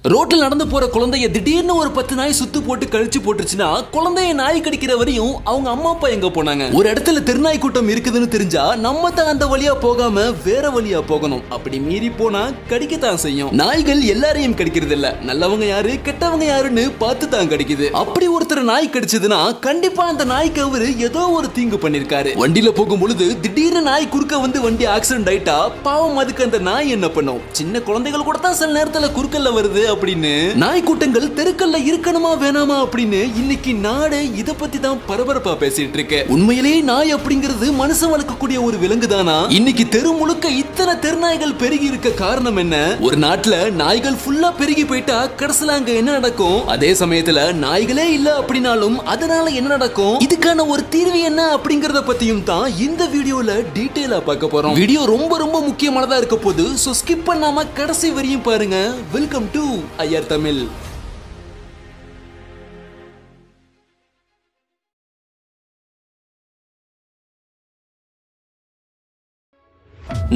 ரோட்ல நடந்து போற குழந்தைய திடீர்னு ஒரு 10 நாய் சுத்து போட்டு கழிச்சு போட்டுருச்சுன்னா குழந்தைய நாய் கடிக்கிற வரையும் அவங்க அம்மா அப்பா எங்க போனாங்க? ஒரு இடத்துல திருநாய் கூட்டம் இருக்குதுன்னு தெரிஞ்சா நம்ம தான் அந்த வழியா போகாம வேற வழியா போகணும். அப்படி மீறி போனா கடிக்கத்தான் செய்யும். நாய்கள் எல்லாரையும் கடிக்கிறது இல்ல, நல்லவங்க யாரு கெட்டவங்க யாருன்னு பார்த்து தான் கடிக்குது. அப்படி ஒருத்தர் நாய் கடிச்சதுன்னா கண்டிப்பா அந்த நாய்க்கு அவரு ஏதோ ஒரு தீங்கு பண்ணிருக்காரு. வண்டியில போகும் பொழுது திடீர்னு நாய் குறுக்க வந்து வண்டி ஆக்சிடென்ட் ஆயிட்டா பாவம் அதுக்கு அந்த நாய் என்ன பண்ணும்? சின்ன குழந்தைகள் கூட தான் சில நேரத்துல குறுக்கல்ல வருது அப்படின்னு நாய் கூட்டங்கள் தெருக்கல்ல இருக்கணுமா வேணாமா அப்படின்னு இன்னைக்கு நாடே இத பத்தி தான் பரபரப்பா பேசிட்டு இருக்கு. உண்மையிலேயே நாய் அப்படிங்கிறது மனுஷன் வளர்க்கக்கூடிய ஒரு விலங்கு தானா? இன்னைக்கு தெரு முழுக்க இத்தனை தெருநாய்கள் பெருகி இருக்க காரணம் என்ன? ஒரு நாட்டுல நாய்கள் ஃபுல்லா பெருகி போயிட்டா கடைசில அங்க என்ன நடக்கும்? அதே சமயத்துல நாய்களே இல்ல அப்படின்னாலும் அதனால என்ன நடக்கும்? இதுக்கான ஒரு தீர்வு என்ன அப்படிங்கறத பத்தியும் தான் இந்த வீடியோல டீடைலா பார்க்க போறோம். வீடியோ ரொம்ப ரொம்ப முக்கியமானதா இருக்க போது, சோ ஸ்கிப் பண்ணாம கடைசி வரையும் பாருங்க. Welcome to IR Tamil.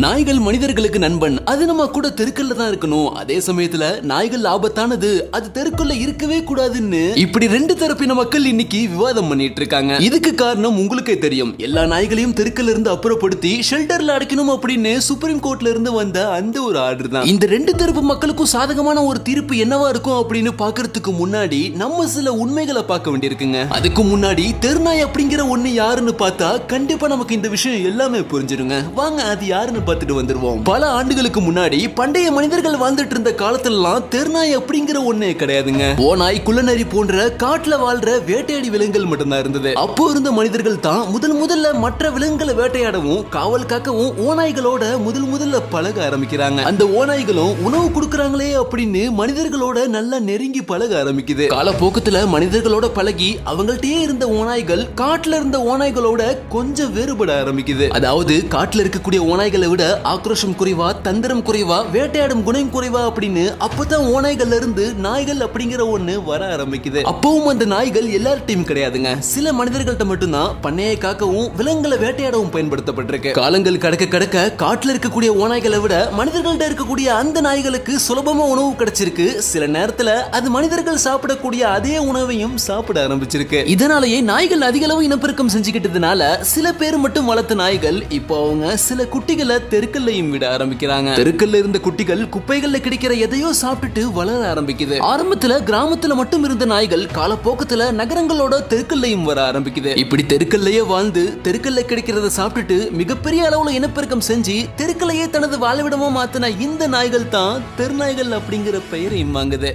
நாய்கள் மனிதர்களுக்கு நண்பன், அது நம்ம கூட தெருக்கல்ல தான் இருக்கணும். அதே சமயத்துல நாய்கள் ஆபத்தானது, அது தெருக்குள்ள இருக்கவே கூடாதுன்னு இப்படி ரெண்டு தரப்பின மக்கள் இன்னைக்கு விவாதம் பண்ணிட்டு இருக்காங்க. இதுக்கு காரணம் உங்களுக்கே தெரியும். எல்லா நாய்களையும் தெருக்கல்ல இருந்து அப்புறப்படுத்தி ஷெல்டர்ல அடைக்கணும் அப்படின்னு சுப்ரீம் கோர்ட்ல இருந்து வந்த அந்த ஒரு ஆர்டர் தான். இந்த ரெண்டு தரப்பு மக்களுக்கும் சாதகமான ஒரு தீர்ப்பு என்னவா இருக்கும் அப்படின்னு பாக்குறதுக்கு முன்னாடி நம்ம சில உண்மைகளை பார்க்க வேண்டியிருக்குங்க. அதுக்கு முன்னாடி தெருநாய் அப்படிங்கிற ஒண்ணு யாருன்னு பார்த்தா கண்டிப்பா நமக்கு இந்த விஷயம் எல்லாமே புரிஞ்சிருங்க. வாங்க அது யாருன்னு பார்த்துட்டு வந்துருவோம். பல ஆண்டுகளுக்கு முன்னாடி பண்டைய மனிதர்கள் வாழ்ந்துட்டு இருந்த காலத்துலலாம் தெருநாய் அப்படிங்கிற ஒண்ணே கிடையாதுங்க. ஓநாய், குள்ளநரி போன்ற காட்டுல வாழ்ற வேட்டையாடி விலங்குகள் மட்டும்தான் இருந்தது. அப்போ இருந்த மனிதர்கள் தான் முதல்ல மற்ற விலங்குகளை வேட்டையாடவும் காவல் காக்கவும் ஓநாய்களோட முதல்ல பழக ஆரம்பிக்கிறாங்க. அந்த ஓநாய்களும் உணவு கொடுக்கறாங்களே அப்படின்னு மனிதர்களோட நல்லா நெருங்கி பழக ஆரம்பிக்குது. காலப்போக்கத்துல மனிதர்களோட பழகி அவங்கள்ட்டயே இருந்த ஓநாய்கள் காட்டுல இருந்த ஓநாய்களோட கொஞ்சம் வேறுபட ஆரம்பிக்குது. அதாவது காட்டுல இருக்கக்கூடிய ஓநாய்களை விட ஆக்ரோஷம் குறைவா, தந்திரம் குறைவா, வேட்டையாடும் குணம் குறைவா அப்படின்னு அப்பதான் ஓநாய்கள்ல இருந்து நாய்கள் அப்படிங்கிற ஒண்ணு வர ஆரம்பிக்குது. அப்பவும் அந்த நாய்கள் எல்லார்ட்டையும் கிடையாதுங்க. சில மனிதர்கள்ட்ட மட்டும்தான் பண்ணையை காக்கவும் விலங்குகளை வேட்டையாடவும் பயன்படுத்தப்பட்டிருக்கு. காலங்கள் கடக்க காட்டுல இருக்கக்கூடிய ஓநாய்களை விட மனிதர்கள்ட்ட இருக்கக்கூடிய அந்த நாய்களுக்கு சுலபமா உணவு கிடைச்சிருக்கு. சில நேரத்துல அது மனிதர்கள் சாப்பிடக்கூடிய அதே உணவையும் சாப்பிட ஆரம்பிச்சிருக்கு. இதனாலேயே நாய்கள் அதிக அளவு இனப்பெருக்கம் செஞ்சுக்கிட்டதுனால சில பேர் மட்டும் வளர்த்த நாய்கள் இப்போ அவங்க சில குட்டிகளை தெருக்கல்லையும் விட ஆரம்பிக்கிறாங்க. தெருக்கல்ல இருந்த குட்டிகள் குப்பைகள்ல கிடைக்கிற எதையோ சாப்பிட்டுட்டு வளர ஆரம்பிக்குது. ஆரம்பத்துல கிராமத்துல மட்டும் இருந்த நாய்கள் காலப்போக்கத்துல நகரங்களோட தெருக்கல்லையும் வர ஆரம்பிக்குது. இப்படி தெருக்கல்லையே வாழ்ந்து தெருக்கல்ல கிடைக்கிறத சாப்பிட்டுட்டு மிகப்பெரிய அளவுல இனப்பெருக்கம் செஞ்சு தெருக்கல்லையே தனது வாழவிடமா மாத்தின இந்த நாய்கள் தான் தெருநாய்கள் அப்படிங்கிற பெயரையும் வாங்குது.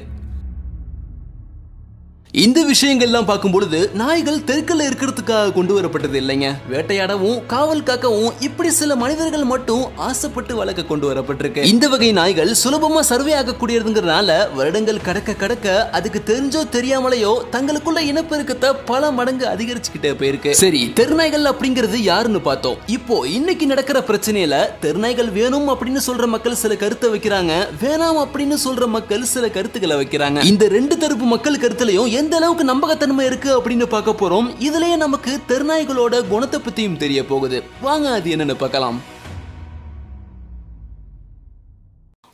இந்த விஷயங்கள்லாம் பார்க்கும் பொழுது நாய்கள் தெருக்கல்ல இருக்கிறதுக்காக கொண்டு வரப்பட்டது இல்லைங்க. வேட்டையாடவும் காவல் காக்கவும் இப்படி சில மனிதர்கள் மட்டும் ஆசைப்பட்டு வளர்க்க கொண்டு வரப்பட்டிருக்கு. இந்த வகை நாய்கள் சுலபமா சர்வே ஆகக்கூடியதுங்கிறதுனால வருடங்கள் கடக்க அதுக்கு தெரிஞ்சோ தெரியாமலையோ தங்களுக்குள்ள இனப்பெருக்கத்தை பல மடங்கு அதிகரிச்சுக்கிட்டே போயிருக்கு. சரி, தெருநாய்கள் அப்படிங்கிறது யாருன்னு பார்த்தோம். இப்போ இன்னைக்கு நடக்கிற பிரச்சனையில தெருநாய்கள் வேணும் அப்படின்னு சொல்ற மக்கள் சில கருத்தை வைக்கிறாங்க, வேணாம் அப்படின்னு சொல்ற மக்கள் சில கருத்துக்களை வைக்கிறாங்க. இந்த ரெண்டு தரப்பு மக்கள் கருத்துலயும் எந்த அளவுக்கு நம்பகத்தன்மை இருக்கு அப்படின்னு பார்க்க போறோம். இதுலயே நமக்கு தெருநாய்களோட குணத்தை பத்தியும் தெரிய போகுது. வாங்க அது என்னன்னு பார்க்கலாம்.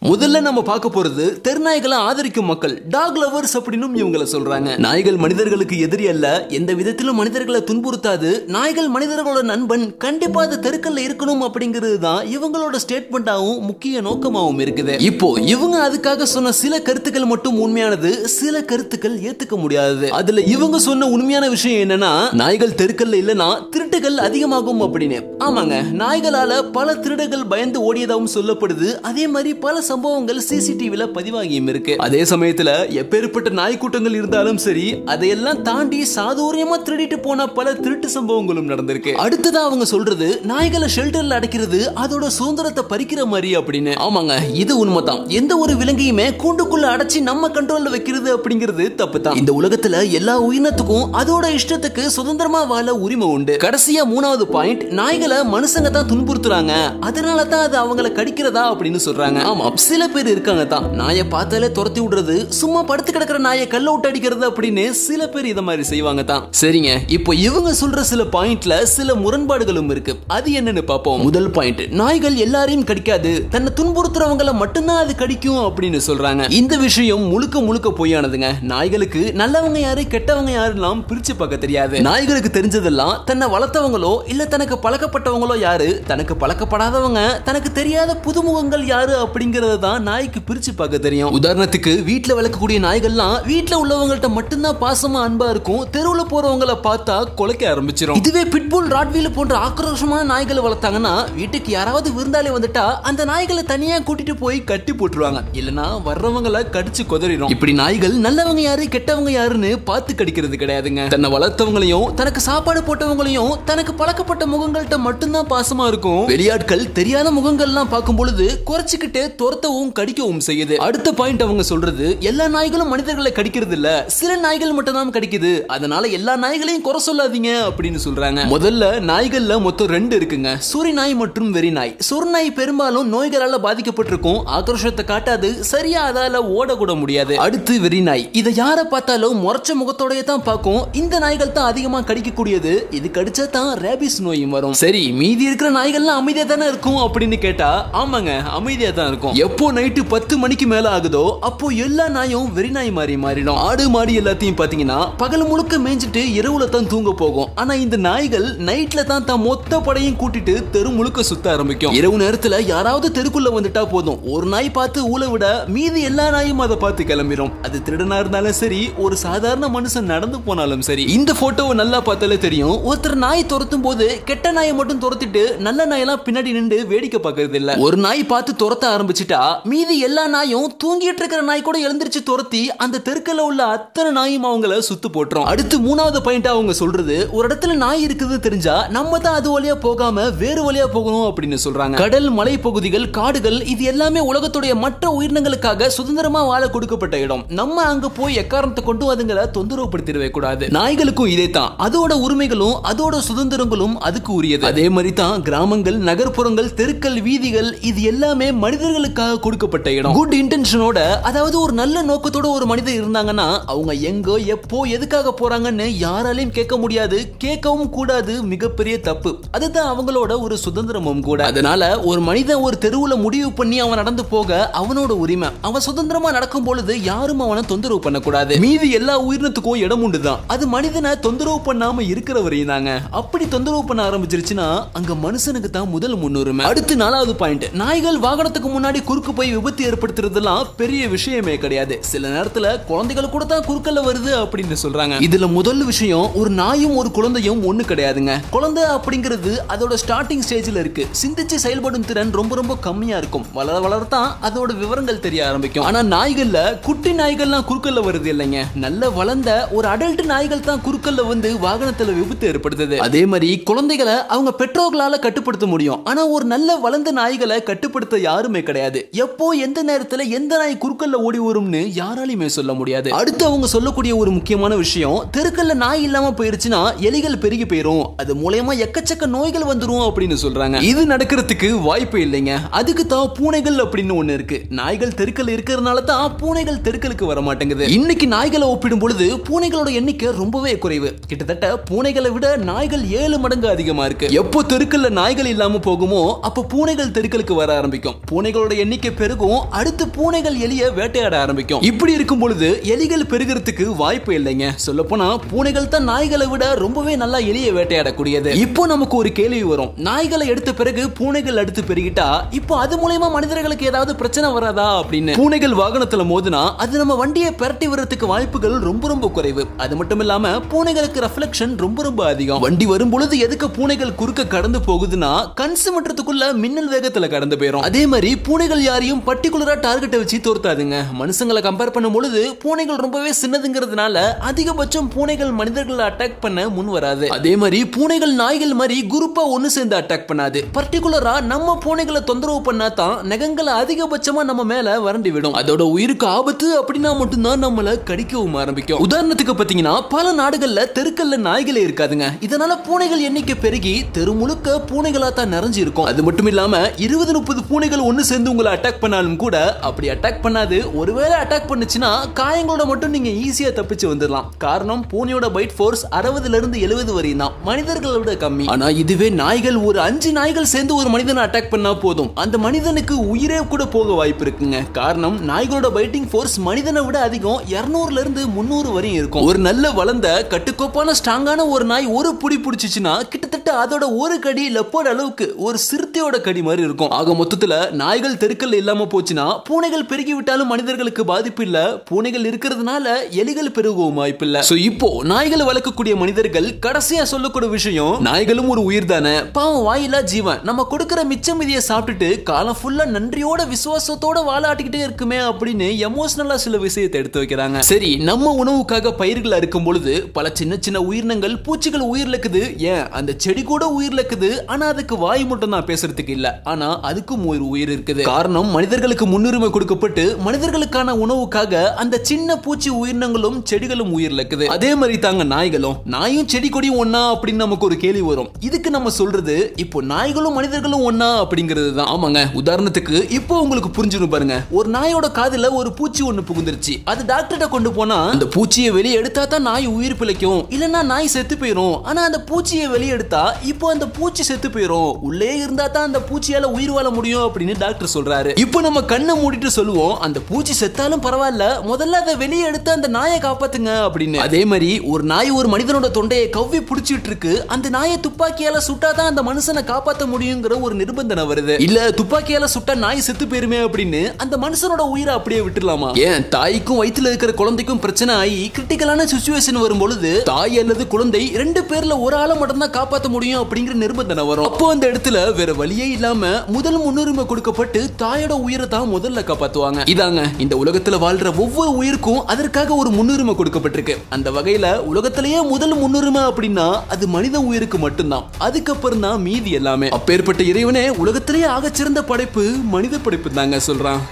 முதல்ல நம்ம பார்க்க போறது தெருநாய்களை ஆதரிக்கும் மக்கள், டாக் லவர்ஸ் அப்படின்னு இவங்களை சொல்றாங்க. நாய்கள் மனிதர்களுக்கு எதிரி அல்ல, எந்த விதத்திலும் மனிதர்களை துன்புறுத்தாது, நாய்கள் மனிதர்களோட நண்பன், கண்டிப்பா அது தெருக்கல்ல இருக்கணும் அப்படிங்கிறது தான் இவங்களோட ஸ்டேட்மெண்டாவும் முக்கிய நோக்கமாவும் இருக்குது. இப்போ இவங்க அதுக்காக சொன்ன சில கருத்துக்கள் மட்டும் உண்மையானது, சில கருத்துக்கள் ஏத்துக்க முடியாதது. அதுல இவங்க சொன்ன உண்மையான விஷயம் என்னன்னா, நாய்கள் தெருக்கல்ல இல்லனா திருட்டுகள் அதிகமாகும் அப்படின்னு. ஆமாங்க, நாய்களால பல திருடர்கள் பயந்து ஓடியதாகவும் சொல்லப்படுது. அதே மாதிரி பல சம்பவங்கள் சிசிடிவில பதிவாகியும் இருக்கு. அதே சமயத்துல எப்பேற்பட்ட நாய் கூட்டங்கள் இருந்தாலும் சரி, அதையெல்லாம் தாண்டி சாதுரியமா திருடிட்டு போன பல திருட்டு சம்பவங்களும் நடந்திருக்கு. அடுத்ததா அவங்க சொல்றது நாய்களை ஷெல்டர்ல அடைக்கிறது அதோட சுதந்திரத்தை பறிக்கிற மாதிரி அப்படின்னு. ஆமாங்க, இது உண்மைதான். எந்த ஒரு விலங்கையுமே கூண்டுக்குள்ள அடைச்சி நம்ம கண்ட்ரோல்ல வைக்கிறது அப்படிங்கிறது தப்பு தான். இந்த உலகத்துல எல்லா உயிரினத்துக்கும் அதோட இஷ்டத்துக்கு சுதந்திரமா வாழ உரிமை உண்டு. கடைசியா மூணாவது பாயிண்ட், நாய்களை மனுஷங்க தான் துன்புறுத்துறாங்க, அதனால தான் அது அவங்களை கடிக்கிறதா அப்படின்னு சொல்றாங்க. ஆமா, சில பேர் இருக்காங்க தான் நாயை பார்த்தாலே துரத்தி விடுறது, சும்மா படுத்து கிடக்கிற நாயை கல்ல விட்டு அடிக்கிறது அப்படின்னு சில பேர் இத மாதிரி செய்வாங்க தான். சரிங்க, இப்போ இவங்க சொல்ற சில பாயிண்ட்ல சில முரண்பாடுகளும் இருக்கு. அது என்னன்னு பாப்போம். முதல் பாயிண்ட், நாய்கள் எல்லாரையும் கடிக்காது, தன்னை துன்புறுத்துறவங்கள மட்டும்தான் அது கடிக்கும் அப்படின்னு சொல்றாங்க. இந்த விஷயம் முழுக்க முழுக்க பொய்யானதுங்க. நாய்களுக்கு நல்லவங்க யாரு கெட்டவங்க யாருலாம் பிரிச்சு பார்க்க தெரியாது. நாய்களுக்கு தெரிஞ்சதெல்லாம் தன்னை வளர்த்தவங்களோ இல்ல தனக்கு பழக்கப்பட்டவங்களோ யாரு, தனக்கு பழக்கப்படாதவங்க தனக்கு தெரியாத புதுமுகங்கள் யாரு அப்படிங்கறத தான் நாய்க்கு பிரிச்சு பார்க்க தெரியும். உதாரணத்துக்கு வீட்டுல வளர்க்கக்கூடிய நாய்கள்லாம் வீட்டுல உள்ளவங்கள்ட்ட மட்டும்தான் பாசமா அன்பா இருக்கும், தெருவுல போறவங்களை பார்த்தா கொலைக்க ஆரம்பிச்சிடும். இதுவே பிட்புல் ராட்வீல் போன்ற ஆக்ரோஷமான நாய்களை வளர்த்தாங்கன்னா வீட்டுக்கு யாராவது விருந்தாளி வந்துட்டா அந்த நாய்களை தனியா கூட்டிட்டு போய் கட்டி போட்டுருவாங்க, இல்லனா வர்றவங்களை கடிச்சு கொதறிடும். இப்படி நாய்கள் நல்லவங்க யாரு கெட்டவங்க யாருன்னு பார்த்து கடிக்கிறது கிடையாதுங்க. தன்னை வளர்த்தவங்களையும் தனக்கு சாப்பாடு போட்டவங்களையும் தனக்கு பழக்கப்பட்ட முகங்கள்ட்ட மட்டும்தான் பாசமா இருக்கும். வெளியாட்கள் தெரியாத முகங்கள்லாம் பார்க்கும் பொழுது குறைச்சிக்கிட்டு துரத்தவும் கடிக்கவும் செய்யுது. அடுத்த பாயிண்ட் அவங்க சொல்றது, எல்லா நாய்களும் மனிதர்களை கடிக்கிறது இல்ல, சில நாய்கள் மட்டும் தான் கடிக்குது, அதனால எல்லா நாய்களையும் குறை சொல்லாதீங்க அப்படின்னு சொல்றாங்க. முதல்ல நாய்கள்ல மொத்தம் 2 இருக்குங்க, சொறி நாய் மற்றும் வெறி நாய். சொறி நாய் பெரும்பாலும் நோய்களால பாதிக்கப்பட்டிருக்கும், ஆக்ரோஷத்தை காட்டாது, சரியா அதால ஓட கூட முடியாது. அடுத்து வெறி நாய், இதை யார பார்த்தாலும் முறைச்ச முகத்தோடய தான் பார்க்கும், இந்த நாய்கள் தான் அதிகமா கடிக்கக்கூடியது, இது கடிச்சா தான் ரேபிஸ் நோயும் வரும். சரி, மீதி இருக்கிற நாய்கள்லாம் அமைதியா தானே இருக்கும் அப்படின்னு கேட்டா ஆமாங்க, அமைதியா தான் இருக்கும். எப்போ நைட்டு 10 மணிக்கு மேல ஆகுதோ அப்போ எல்லா நாயும் வெறி நாய் மாதிரி மாறிடும். ஆடு மாடி எல்லாத்தையும் பாத்தீங்கன்னா பகல் முழுக்க மேய்ஞ்சிட்டு இரவுல தான் தூங்க போகும். ஆனா இந்த நாய்கள் நைட்ல தான் மொத்த படையும் கூட்டிட்டு தெரு முழுக்க சுத்த ஆரம்பிக்கும். இரவு நேரத்துல யாராவது தெருக்குள்ள வந்துட்டா போதும், ஒரு நாய் பார்த்து ஊழ விட மீதி எல்லா நாயும் அதை பார்த்து கிளம்பிடும். அது திருடனா இருந்தாலும் சரி, ஒரு சாதாரண மனுஷன் நடந்து போனாலும் சரி. இந்த போட்டோவை நல்லா பார்த்தாலே தெரியும், ஒருத்தர் நாய் துரத்தும் போது கெட்ட நாயை மட்டும் துரத்திட்டு நல்ல நாயெல்லாம் பின்னாடி நின்று வேடிக்கை பார்க்கறது இல்ல. ஒரு நாய் பார்த்து துரத்த ஆரம்பிச்சுட்டா மீதி எல்லா நாயும் தூங்கிட்டு இருக்கிற நாய் கூட எழுந்திருச்சு துரத்தி அந்த தெருக்கல்ல உள்ள அத்தனை நாயும் அவங்கள சுத்து போட்டுரும். அடுத்து 3வது பாயிண்ட் அவங்க சொல்றது, ஒரு இடத்துல நாய் இருக்குது தெரிஞ்சா நம்ம தான் அது வழியா போகாம வேறு வழியா போகணும் அப்படின்னு சொல்றாங்க. கடல், மலை பகுதிகள், காடுகள் இது எல்லாமே உலகத்துடைய மற்ற உயிரினங்களுக்காக சுதந்திரமா வாழ கொடுக்கப்பட்ட இடம். நம்ம அங்க போய் எக்காரணத்தை கொண்டு அதுங்களை தொந்தரவு படுத்திடவே கூடாது. நாய்களுக்கும் இதே தான், அதோட உரிமைகளும் அதோட சுதந்திரங்களும் அதுக்கு உரியது. அதே மாதிரி தான் கிராமங்கள், நகர்ப்புறங்கள், தெருக்கள், வீதிகள் இது எல்லாமே மனிதர்களுக்காக கொடுக்கப்பட்ட இடம். குட் இன்டென்ஷனோட, அதாவது ஒரு நல்ல நோக்கத்தோட ஒரு மனிதர் இருந்தாங்கன்னா அவங்க எங்கோ எப்போ எதுக்காக போறாங்கன்னு யாராலையும் கேட்க முடியாது, கேட்கவும் கூடாது. மிகப்பெரிய தப்பு. அதுதான் அவங்களோட ஒரு சுதந்திரமும் கூட. அதனால ஒரு மனிதன் ஒரு தெருவுல முடிவு பண்ணி அவன் நடந்து போக அவனோட உரிமை. அவன் சுதந்திரமா நடக்கும் பொழுது யாரும் அவனை தொந்தரவு பண்ணக்கூடாது. மீதி எல்லா உயிரினத்துக்கும் இடம் உண்டுதான், அது மனிதனை தொந்தரவு பண்ணாம இருக்கிற வரையும் தாங்க. அப்படி தொந்தரவு பண்ண ஆரம்பிச்சிருச்சுன்னா அங்க மனுஷனுக்கு தான் முதல் முன்னுரிமை. அடுத்து 4வது பாயிண்ட், நாய்கள் வாகனத்துக்கு முன்னாடி குறுக்கு போய் விபத்து ஏற்படுத்துறதுலாம் பெரிய விஷயமே கிடையாது. சில நேரத்துல குழந்தைகள் கூட தான் குறுக்கல்ல வருது அப்படின்னு சொல்றாங்க. இதுல முதல் விஷயம், ஒரு நாயும் ஒரு குழந்தையும் ஒண்ணு கிடையாதுங்க. குழந்தை அப்படிங்கிறது அதோட ஸ்டார்டிங் ஸ்டேஜ்ல இருக்கு, சிந்திச்சு செயல்படும் திறன் ரொம்ப ரொம்ப கம்மியா இருக்கும். வளர வளரத்தான் அதோட விவரங்கள் தெரிய ஆரம்பிக்கும். ஆனா நாய்கள்ல குட்டி நாய்கள்லாம் குறுக்கல்ல வருது இல்லைங்க, நல்ல வளர்ந்த ஒரு அடல்ட் நாய்கள் தான் குறுக்கல்ல வந்து வாகனத்துல விபத்து ஏற்படுத்துது. அதே மாதிரி குழந்தைகளை அவங்க பெற்றோர்களால கட்டுப்படுத்த முடியும், ஆனா ஒரு நல்ல வளர்ந்த நாய்களை கட்டுப்படுத்த யாருமே கிடையாது. எப்போ எந்த நேரத்துல எந்த நாய் குறுக்கல்ல ஓடி வரும்னு யாராலையுமே சொல்ல முடியாது. அடுத்து அவங்க சொல்லக்கூடிய ஒரு முக்கியமான விஷயம், தெருக்கல்ல நாய் இல்லாம போயிருச்சுன்னா எலிகள் பெருகி போயிரும், அது மூலமா எக்கச்சக்க நோய்கள் வந்துரும் அப்படின்னு சொல்றாங்க. இது நடக்கிறதுக்கு வாய்ப்பே இல்லைங்க. அதுக்கு தான் பூனைகள் அப்படின்னு ஒண்ணு இருக்கு. நாய்கள் தெருக்கல் இருக்கிறதுனால தான் பூனைகள் தெருக்களுக்கு வர மாட்டேங்குது. இன்னைக்கு நாய்களை ஒப்பிடும் பொழுது பூனைகளோட எண்ணிக்கை ரொம்பவே குறைவு. கிட்டத்தட்ட பூனைகளை விட நாய்கள் 7 மடங்கு அதிகமா இருக்கு. எப்போ தெருக்கல்ல நாய்கள் இல்லாம போகுமோ அப்போ பூனைகள் தெருக்களுக்கு வர ஆரம்பிக்கும். பூனைகளோட எண்ணிக்கை பெருகும், அடுத்து பூனைகள் எலியை வேட்டையாட ஆரம்பிக்கும். இப்படி இருக்கும் பொழுது எலிகள் பெருகிறதுக்கு வாய்ப்பு இல்லைங்க. சொல்ல போனா பூனைகள் தான் நாய்களை விட ரொம்பவே நல்லா எலியை வேட்டையாடக்கூடியது. இப்போ நமக்கு ஒரு கேள்வி வரும், நாய்களை எடுத்த பிறகு பூனைகள் அடுத்து பெருகிட்டா இப்போ அது மூலமா மனிதர்களுக்கு ஏதாவது பிரச்சனை வராதா அப்படின்னு. பூனைகள் வாகனத்துல மோதினா அது நம்ம வண்டியை பெரட்டி வர்றதுக்கு வாய்ப்புகள் ரொம்ப ரொம்ப குறைவு. அது மட்டும் இல்லாம பூனைகளுக்கு ரெஃப்ளெக்ஷன் ரொம்ப ரொம்ப அதிகம். வண்டி வரும் பொழுது எதுக்கு பூனைகள் குறுக்க கடந்து போகுதுன்னா கண் சிமிட்டுறதுக்குள்ள மின்னல் வேகத்துல கடந்து போயிடும். அதே மாதிரி பூனைகள் யாரையும் பர்டிகுலரா டார்கெட்டை வச்சு தோர்த்தாதுங்க. மனுஷங்களை கம்பேர் பண்ணும் பொழுது பூனைகள் ரொம்பவே சின்னதுங்கிறதுனால அதிகபட்சம் பூனைகள் மனிதர்களை அட்டாக் பண்ண முன் வராது. அதே மாதிரி பூனைகள் நாய்கள் மாதிரி குரூப்பா ஒன்னு சேர்ந்து அட்டாக் பண்ணாது. பர்டிகுலரா நம்ம பூனைகளை தொந்தரவு பண்ணா தான் நகங்களை அதிகபட்சமா நம்ம மேல வறண்டி விடும். அதோட உயிருக்கு ஆபத்து அப்படின்னா மட்டும்தான் நம்மள கடிக்கவும் ஆரம்பிக்கும். உதாரணத்துக்கு பாத்தீங்கன்னா பல நாடுகள்ல தெருக்கல்ல நாய்களே இருக்காதுங்க. இதனால பூனைகள் எண்ணிக்கை பெருகி தெரு முழுக்க பூனைகளா தான் நிறைஞ்சு இருக்கும். அது மட்டும் இல்லாம 20-30 பூனைகள் ஒன்னு சேர்ந்து உங்களை உங்களை அட்டாக் பண்ணாலும் கூட அப்படி அட்டாக் பண்ணாது. ஒருவேளை அட்டாக் பண்ணுச்சுன்னா காயங்களோட மட்டும் நீங்க ஈஸியா தப்பிச்சு வந்துடலாம். காரணம் பூனையோட பைட் ஃபோர்ஸ் 60ல இருந்து 70 வரையும் தான், மனிதர்களை விட கம்மி. ஆனா இதுவே நாய்கள், ஒரு 5 நாய்கள் சேர்ந்து ஒரு மனிதனை அட்டாக் பண்ணா போதும், அந்த மனிதனுக்கு உயிரே கூட போக வாய்ப்பு இருக்குங்க. காரணம் நாய்களோட பைட்டிங் ஃபோர்ஸ் மனிதனை விட அதிகம், 200ல இருந்து 300 வரையும் இருக்கும். ஒரு நல்ல வளர்ந்த கட்டுக்கோப்பான ஸ்ட்ராங்கான ஒரு நாய் ஒரு புடி பிடிச்சிச்சுன்னா கிட்டத்தட்ட அதோட ஒரு கடி லெப்பர்ட் அளவுக்கு ஒரு சிறுத்தையோட கடி மாதிரி இருக்கும். ஆக மொத்தத்துல நாய்கள் தெருக்கல்ல இல்லாம போச்சுன்னா பூனைகள் பெருகி விட்டாலும் மனிதர்களுக்கு பாதிப்பு இல்ல. பூனைகள் இருக்கிறதுனால எலிகள் பெருகவும் வாய்ப்பு இல்ல. சோ இப்போ நாய்களை வளர்க்கக்கூடிய மனிதர்கள் கடைசியா சொல்லக்கூடிய விஷயம், நாய்களும் ஒரு உயிர் தானே, பாவம் வாயிலா ஜீவன், நம்ம கொடுக்கிற மிச்சம் மீதியை சாப்பிட்டுட்டு காலம் ஃபுல்லா நன்றியோட விசுவாசத்தோட வாழாட்டிக்கிட்டே இருக்குமே அப்படின்னு எமோஷனலா சில விஷயத்தை எடுத்து வைக்கிறாங்க. சரி, நம்ம உணவுக்காக பயிர்கள் அறுக்கும் பொழுது பல சின்ன சின்ன உயிரினங்கள், பூச்சிகள் உயிரிழக்குது, ஏன் அந்த செடி கூட உயிரிழக்குது. ஆனா அதுக்கு வாய் மட்டும் தான் பேசுறதுக்கு இல்ல, ஆனா அதுக்கும் ஒரு உயிர் இருக்குது. காரணம் மனிதர்களுக்கு முன்னுரிமை கொடுக்கப்பட்டு மனிதர்களுக்கான உணவுக்காக அந்த சின்ன பூச்சி உயிரினங்களும் செடிகளும் உயிரிழக்குது. அதே மாதிரி தாங்க நாய்களும். நாயும் செடி கொடியும் ஒன்னா அப்படின்னு நமக்கு ஒரு கேள்வி வரும். இதுக்கு நம்ம சொல்றது இப்போ நாய்களும் மனிதர்களும் ஒன்னா அப்படிங்கிறது தான். ஆமாங்க, உதாரணத்துக்கு இப்போ உங்களுக்கு புரிஞ்சிடும் பாருங்க. ஒரு நாயோட காதுல ஒரு பூச்சி ஒண்ணு புகுந்துருச்சு, அது டாக்டர்கிட்ட கொண்டு போனா அந்த பூச்சியை வெளியே எடுத்தா தான் நாய் உயிர் பிழைக்கும், இல்லனா நாய் செத்து போயிடும். ஆனா அந்த பூச்சியை வெளியே எடுத்தா இப்போ அந்த பூச்சி செத்து போயிடும், உள்ளே இருந்தா தான் அந்த பூச்சியால உயிர் வாழ முடியும் அப்படின்னு டாக்டர் சொல்றாரு. இப்போ நம்ம கண்ணை மூடிட்டு சொல்லுவோம், அந்த பூச்சி செத்தாலும் பரவாயில்ல, முதல்ல அதை வெளியே எடுத்து அந்த நாயை காப்பாத்துங்க அப்படின்னு. அதே மாதிரி ஒரு நாய் ஒரு மனிதனோட தொண்டையை கவ்வி பிடிச்சிட்டு இருக்கு, அந்த நாயை துப்பாக்கியால சுட்டாதான் அந்த மனுஷனை காப்பாற்ற முடியுங்கிற ஒரு நிர்பந்தனை வருது. இல்ல துப்பாக்கியால சுட்டா நாய் செத்து போயிருமே அப்படின்னு அந்த மனுஷனோட உயிரை அப்படியே விட்டுலாமா? ஏன் தாய்க்கும் வயிற்றுல இருக்கிற குழந்தைக்கும் பிரச்சனை ஆகி கிரிட்டிக்கலான சிச்சுவேஷன் வரும்பொழுது தாய் அல்லது குழந்தை 2 பேர்ல ஒரு ஆளை மட்டும் தான் காப்பாற்ற முடியும் அப்படிங்கிற நிர்பந்தனை வரும். அப்போ அந்த இடத்துல வேற வழியே இல்லாம முதல் முன்னுரிமை கொடுக்கப்பட்டு தாயோட உயிரை தான் முதல்ல காப்பாத்துவாங்க. இதாங்க இந்த உலகத்துல வாழ்ற ஒவ்வொரு உயிருக்கும் அதற்காக ஒரு முன்னுரிமை கொடுக்கப்பட்டிருக்கு. அந்த வகையில உலகத்திலேயே முதல் முன்னுரிமை அப்படின்னா அது மனித உயிருக்கு மட்டும்தான், அதுக்கப்புறம் தான் மீதி எல்லாமே. அப்பேற்பட்ட இறைவனே உலகத்திலேயே ஆகச்சிறந்த படைப்பு மனித படைப்பு தாங்க சொல்றான்.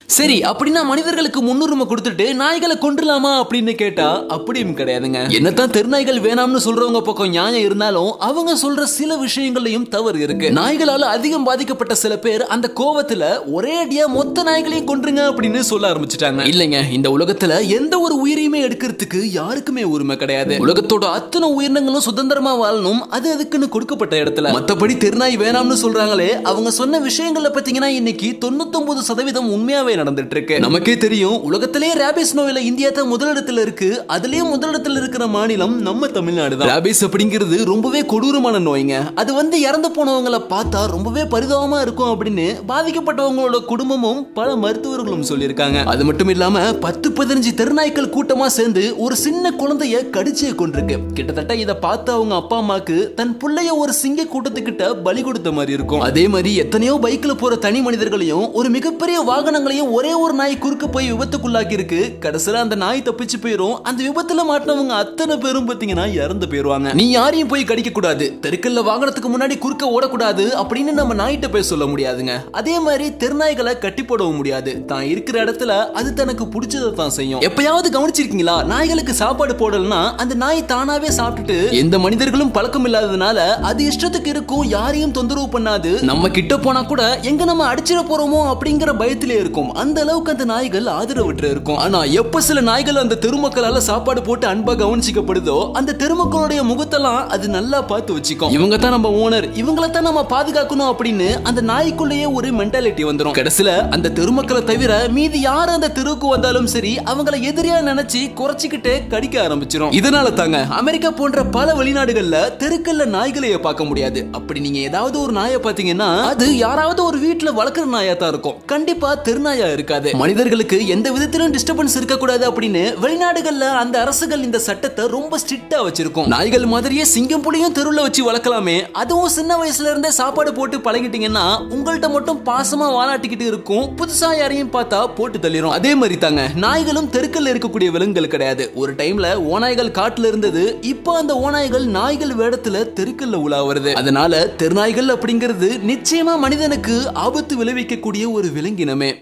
சரி, அப்படின்னா மனிதர்களுக்கு முன்னுரிமை கொடுத்துட்டு நாய்களை கொண்டுலாமா அப்படின்னு கேட்டா அப்படியும் கிடையாதுங்க. என்னதான் தெருநாய்கள் வேணாம்னு சொல்றவங்க பக்கம் நியாயம் இருந்தாலும் அவங்க சொல்ற சில விஷயங்களையும் தவறு இருக்கு. நாய்களால அதிகம் பாதிக்கப்பட்ட சில பேர் அந்த கோவத்துல ஒரே அடியா மொத்த நாய்களையும் கொன்றுங்க அப்படின்னு சொல்ல ஆரம்பிச்சுட்டாங்க. இல்லைங்க, இந்த உலகத்துல எந்த ஒரு உயிரையுமே எடுக்கிறதுக்கு யாருக்குமே உரிமை கிடையாது. உலகத்தோட அத்தனை உயிரினங்களும் சுதந்திரமா வாழணும், அது அதுக்குன்னு கொடுக்கப்பட்ட இடத்துல. மத்தபடி தெருநாய் வேணாம்னு சொல்றாங்களே, அவங்க சொன்ன விஷயங்களை பத்தீங்கன்னா இன்னைக்கு 99% உண்மையாவே நடந்துட்டு இருக்கு. நமக்கே தெரியும், உலகத்திலேயே ரேபிஸ் நோயில இந்தியா தான் முதலிடத்துல இருக்கு. அதுலயும் முதலிடத்துல இருக்கிற மாநிலம் நம்ம தமிழ்நாடு தான். ரேபிஸ் அப்படிங்கிறது ரொம்பவே கொடூரமான நோய்ங்க. அது வந்து இறந்து போனவங்களை பார்த்தா ரொம்பவே பரிதாபமா இருக்கும் அப்படின்னு பாதிக்கப்பட்டவங்களோட குடும்பமும் பல மருத்துவர்களும் சொல்லியிருக்காங்க. அது மட்டும் இல்லாம 10-15 தெருநாய்க்கள் கூட்டமா சேர்ந்து ஒரு சின்ன குழந்தைய கடிச்சே கொண்டிருக்கு. கிட்டத்தட்ட இதை பார்த்து அவங்க அப்பா அம்மாக்கு தன் பிள்ளைய ஒரு சிங்க கூட்டத்துக்கிட்ட பலி கொடுத்த மாதிரி இருக்கும். அதே மாதிரி எத்தனையோ பைக்ல போற தனி மனிதர்களையும் ஒரு மிகப்பெரிய வாகனங்களையும் ஒரே ஒரு நாய் குறுக்க போய் விபத்துக்குள்ளாக்கி இருக்கு. கடைசியில அந்த நாய் தப்பிச்சு போயிரும். அந்த விபத்துல மாட்டினவங்க அத்தனை பேரும் பாத்தீங்கன்னா இறந்து போயிருவாங்க. நீ யாரையும் போய் கடிக்க கூடாது, தெருக்கல்ல வாகனத்துக்கு முன்னாடி குறுக்க ஓடக்கூடாது அப்படின்னு நம்ம நாய்கிட்ட போய் சொல்ல முடியாதுங்க. அதே மாதிரி தெருநாய்களை கட்டி போடவும் முடியாது. தான் இருக்கிற இடத்துல அது தனக்கு பிடிச்சதை தான் செய்யும். எப்பயாவது கவனிச்சிருக்கீங்களா, நாய்களுக்கு சாப்பாடு போடலன்னா அந்த நாய் தானாவே சாப்பிட்டுட்டு எந்த மனிதர்களும் பழக்கம் இல்லாததுனால அது இஷ்டத்துக்கு இருக்கும், யாரையும் தொந்தரவு பண்ணாது. நம்ம கிட்ட போனா கூட எங்க நம்ம அடிச்சிட போறோமோ அப்படிங்கிற பயத்திலே இருக்கும். அந்த அளவுக்கு அந்த நாய்கள் ஆதரவற்று இருக்கும். ஆனா எப்ப சில நாய்கள் அந்த தெருமக்களால சாப்பாடு போட்டு அன்பா கவனிச்சிக்கப்படுதோ அந்த தெருமக்களுடைய முகத்தெல்லாம் அது நல்லா பார்த்து வச்சுக்கும். இவங்க தான் நம்ம ஓனர், இவங்கள தான் நம்ம பாதுகாக்கணும் அப்படின்னு அந்த நாய்க்குள்ளேயே ஒரு மென்டாலிட்டி வந்துரும். கடைசியில அந்த தெருமக்களை தவிர மீதி யார் அந்த தெருவுக்கு வந்தாலும் சரி அவங்கள எதிரியா நினைச்சு குறைச்சிக்கிட்டே கடிக்க ஆரம்பிச்சிரும். இதனால தாங்க அமெரிக்கா போன்ற பல வெளிநாடுகள்ல தெருக்கல்ல நாய்களையே பார்க்க முடியாது. அப்படி நீங்க ஏதாவது ஒரு நாயை பாத்தீங்கன்னா அது யாராவது ஒரு வீட்டுல வளர்க்குற நாயா தான் இருக்கும், கண்டிப்பா தெருநாயா இருக்காது. மனிதர்களுக்கு எந்த விதத்திலும் டிஸ்டர்பன்ஸ் இருக்க கூடாது அப்படின்னு வெளிநாடுகள்ல அந்த அரசுகள் இந்த சட்டத்தை ரொம்ப ஸ்ட்ரிக்ட்டா வச்சிருக்கும். நாய்கள் மாதிரியே சிங்கம் புலியும் தெருவுல வச்சு வளர்க்கலாமே, அதுவும் சின்ன வயசுல இருந்தே சாப்பாடு போட்டு பழகிட்டீங்கன்னா உங்கள்ட்ட மட்டும் பாசமா வாலாட்டிக்கிட்டு இருக்கும், புதுசா யாரையும் பார்த்தா போட்டு தள்ளிரும். அதே மாதிரி தாங்க நாய்களும் தெருக்கல்ல இருக்கக்கூடிய விலங்குகள் கிடையாது. ஒரு டைம்ல ஓநாய்கள் காட்டுல இருந்தது, இப்போ அந்த ஓநாய்கள் நாய்கள் வேடத்துல தெருக்கல்ல உலா வருது. அதனால தெருநாய்கள் அப்படிங்கிறது நிச்சயமா மனிதனுக்கு ஆபத்து விளைவிக்கக்கூடிய ஒரு விலங்கினமே.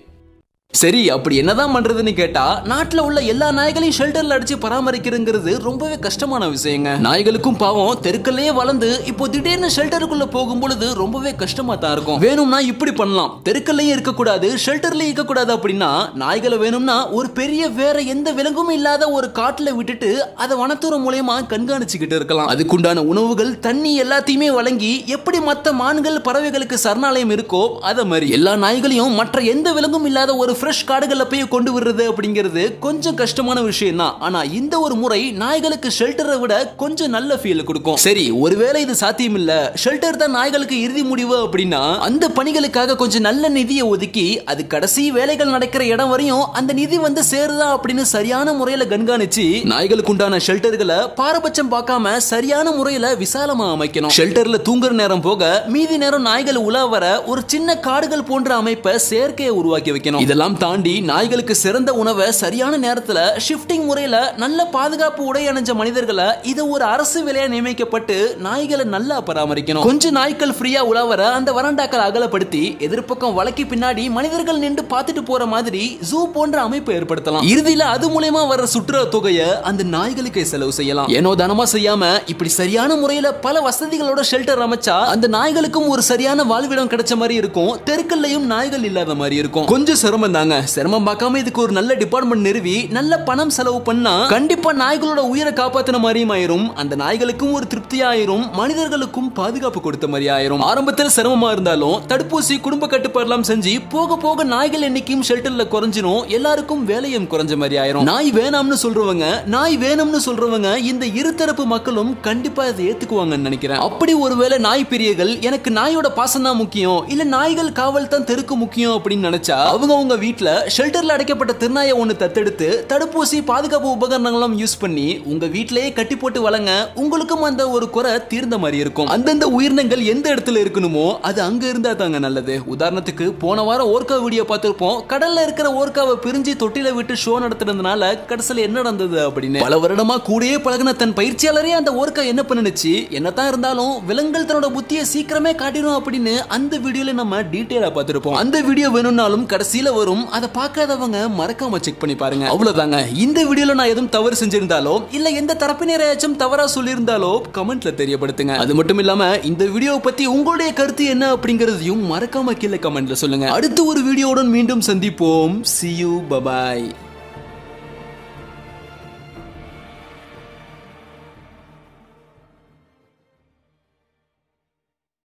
சரி, அப்படி என்னதான் பண்றதுன்னு கேட்டா, நாட்டுல உள்ள எல்லா நாய்களையும் ஷெல்டர்ல அடிச்சு பராமரிக்கிறங்கிறது ரொம்பவே கஷ்டமான விஷயங்க. நாய்களுக்கும் பாவம் தெருக்கல்லையே வளர்ந்து இப்போ திடீர்னு ஷெல்டருக்குள்ள போகும் பொழுது ரொம்பவே கஷ்டமா தான் இருக்கும். வேணும்னா இப்படி பண்ணலாம், தெருக்கல்லையும் இருக்கக்கூடாது, ஷெல்டர்லயும் இருக்கக்கூடாது. அப்படின்னா நாய்களை வேணும்னா ஒரு பெரிய வேற எந்த விலங்கும் இல்லாத ஒரு காட்டுல விட்டுட்டு அதை வனத்துறை மூலமா கண்காணிச்சுக்கிட்டு இருக்கலாம். அதுக்குண்டான உணவுகள், தண்ணி எல்லாத்தையுமே வழங்கி எப்படி மற்ற மான்கள், பறவைகளுக்கு சரணாலயம் இருக்கோ அத மாதிரி எல்லா நாய்களையும் மற்ற எந்த விலங்கும் இல்லாத ஒரு ஃப்ரெஷ் காடுகள்ல போய் கொண்டு விடுறது அப்படிங்கிறது கொஞ்சம் கஷ்டமான விஷயம் தான். ஆனா இந்த ஒரு முறை நாய்களுக்கு ஷெல்டரை விட கொஞ்சம் நல்ல ஃபீல் கொடுக்கும். சரி, ஒருவேளை இது சாத்தியம் இல்ல, ஷெல்டர் தான் நாய்களுக்கு இறுதி முடிவு அப்படின்னா அந்த பணிகளுக்காக கொஞ்சம் நல்ல நிதியை ஒதுக்கி அது கடைசி வேலைகள் நடக்கிற இடம் வரையும் அந்த நிதி வந்து சேருதா அப்படின்னு சரியான முறையில கண்காணிச்சு நாய்களுக்கு உண்டான ஷெல்டர்களை பாரபட்சம் பார்க்காம சரியான முறையில விசாலமா அமைக்கணும். ஷெல்டர்ல தூங்குற நேரம் போக மீதி நேரம் நாய்கள் உலா வர ஒரு சின்ன காடுகள் போன்ற அமைப்பை செயற்கையை உருவாக்கி வைக்கணும். இதெல்லாம் தாண்டி நாய்களுக்கு சிறந்த உணவை சரியான நேரத்துல ஷிஃப்டிங் முறையில நல்ல பாதுகாப்பு உடை அணிஞ்ச மனிதர்களை இதை ஒரு அரசு வேலையா நியமிக்கப்பட்டு நாய்களை நல்லா பராமரிக்கணும். கொஞ்சம் நாய்கள் ஃப்ரீயா உலாவர அந்த வராண்டாக்களை அகலப்படுத்தி எதிர்ப்பக்கம் வழக்கி பின்னாடி மனிதர்கள் நின்று பார்த்துட்டு போற மாதிரி ஜூ போன்ற அமைப்பு ஏற்படுத்தலாம். இறுதியில அது மூலமா வர சுற்றுலா தொகையை அந்த நாய்களுக்கு செலவு செய்யலாம். ஏனோ தானமா செய்யாம இப்படி சரியான முறையில பல வசதிகளோட ஷெல்டர் அமைச்சா அந்த நாய்களுக்கும் ஒரு சரியான வாழ்விடம் கிடைச்ச மாதிரி இருக்கும், தெருக்கல்லையும் நாய்கள் இல்லாத மாதிரி இருக்கும். கொஞ்சம் சிரமம் தாங்க. சிரமம் பார்க்காம இதுக்கு ஒரு நல்ல டிபார்ட்மெண்ட் நிறுவி நல்ல பணம் செலவு பண்ணா கண்டிப்பா நாய்களோட உயிரை காப்பாத்தின மாதிரியும் ஆயிரும், அந்த நாய்களுக்கும் ஒரு திருப்தியாயிரும், மனிதர்களுக்கும் பாதுகாப்பு கொடுத்த மாதிரி ஆயிரும். ஆரம்பத்தில் சிரமமா இருந்தாலும் தடுப்பூசி, குடும்ப கட்டுப்பாடுலாம் செஞ்சு போக போக நாய்கள் எண்ணிக்கையும் ஷெல்டர்ல குறைஞ்சிரும், எல்லாருக்கும் வேலையும் குறைஞ்ச மாதிரி ஆயிரும். நாய் வேணாம்னு சொல்றவங்க இந்த இருதரப்பு மக்களும் கண்டிப்பா இதை ஏத்துக்குவாங்கன்னு நினைக்கிறேன். அப்படி ஒருவேளை நாய் பிரியர்கள் எனக்கு நாயோட பாசம் தான் முக்கியம், இல்ல நாய்கள் காவல் தான் தெருக்கு முக்கியம் அப்படின்னு நினைச்சா அவங்க வீட்ல ஷெல்டர்ல அடைக்கப்பட்ட திருநாயை ஒன்னு தத்தெடுத்து தடுப்பூசி, பாதுகாப்பு உபகரணங்களும் யூஸ் பண்ணி உங்க வீட்லயே கட்டி போட்டு வளங்க, உங்களுக்கும் அந்த ஒரு குறை தீர்ந்த மாதிரி இருக்கும். அந்தந்த உயிரினங்கள் எந்த இடத்துல இருக்கணுமோ அது அங்க இருந்தா தாங்க நல்லது. உதாரணத்துக்கு போன வாரம் ஓர்கா வீடியோ பார்த்திருப்போம். கடல்ல இருக்கிற ஓர்காவை பிரிஞ்சு தொட்டில விட்டு ஷோ நடத்துறதுனால கடைசியில என்ன நடந்தது அப்படின்னு. பல வருடமா கூடயே பழகின தன் பயிற்சியாளரே அந்த ஓர்கா என்ன பண்ணுச்சு, என்னதான் இருந்தாலும் விலங்குகள் தன்னோட புத்தியை சீக்கிரமே காட்டிடும் அப்படின்னு அந்த வீடியோல நம்ம டீடைலா பார்த்திருப்போம். அந்த வீடியோ வேணும்னாலும் கடைசியில வரும், அதை பார்க்காதவங்க மறக்காம செக் பண்ணி பாருங்க. அவ்வளவுதாங்க. இந்த வீடியோல நான் எதுவும் தவறு செஞ்சிருந்தாலோ இல்ல எந்த தரப்பினரையாச்சும் தவறா சொல்லியிருந்தாலோ கமெண்ட்ல தெரியப்படுத்துங்க. அது மட்டும் இல்லாம இந்த வீடியோ பத்தி உங்களுடைய கருத்து என்ன அப்படிங்கறதையும் மறக்காம கீழே கமெண்ட்ல சொல்லுங்க. அடுத்த ஒரு வீடியோவுடன் மீண்டும் சந்திப்போம். See you, bye bye.